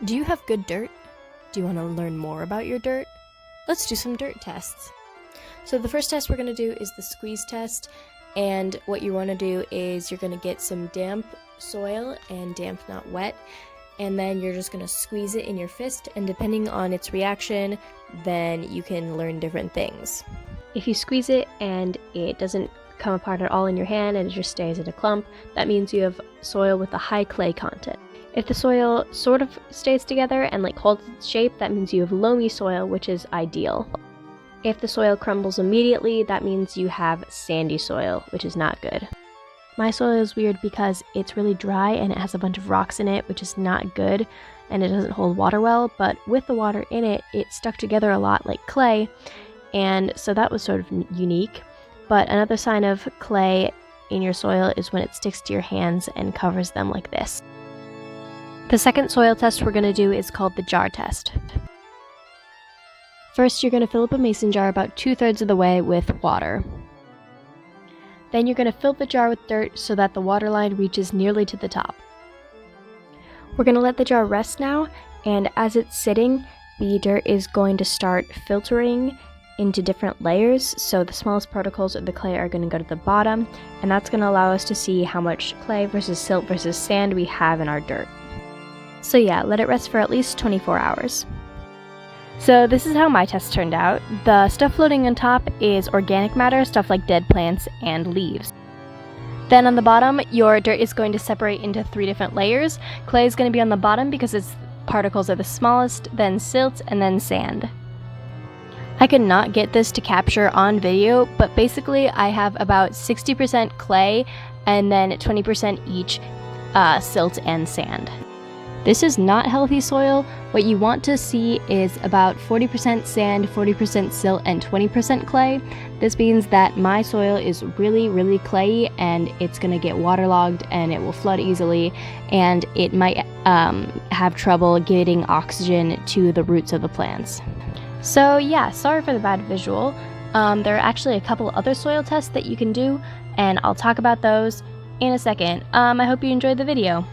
Do you have good dirt? Do you want to learn more about your dirt? Let's do some dirt tests. So the first test we're going to do is the squeeze test, and what you want to do is you're going to get some damp soil, and damp not wet, and then you're just going to squeeze it in your fist, and depending on its reaction, then you can learn different things. If you squeeze it and it doesn't come apart at all in your hand and it just stays in a clump, that means you have soil with a high clay content. If the soil sort of stays together and holds its shape, that means you have loamy soil, which is ideal. If the soil crumbles immediately, that means you have sandy soil, which is not good. My soil is weird because it's really dry and it has a bunch of rocks in it, which is not good, and it doesn't hold water well, but with the water in it, it stuck together a lot like clay, and so that was sort of unique. But another sign of clay in your soil is when it sticks to your hands and covers them like this. The second soil test we're going to do is called the jar test. First, you're going to fill up a mason jar about 2/3 of the way with water. Then you're going to fill the jar with dirt so that the water line reaches nearly to the top. We're going to let the jar rest now, and as it's sitting, the dirt is going to start filtering into different layers, so the smallest particles of the clay are going to go to the bottom, and that's going to allow us to see how much clay versus silt versus sand we have in our dirt. So yeah, let it rest for at least 24 hours. So this is how my test turned out. The stuff floating on top is organic matter, stuff like dead plants and leaves. Then on the bottom, your dirt is going to separate into 3 different layers. Clay is going to be on the bottom because its particles are the smallest, then silt, and then sand. I could not get this to capture on video, but basically I have about 60% clay and then 20% each silt and sand. This is not healthy soil. What you want to see is about 40% sand, 40% silt, and 20% clay. This means that my soil is really, really clayey, and it's going to get waterlogged and it will flood easily, and it might have trouble getting oxygen to the roots of the plants. So yeah, sorry for the bad visual. There are actually a couple other soil tests that you can do, and I'll talk about those in a second. I hope you enjoyed the video.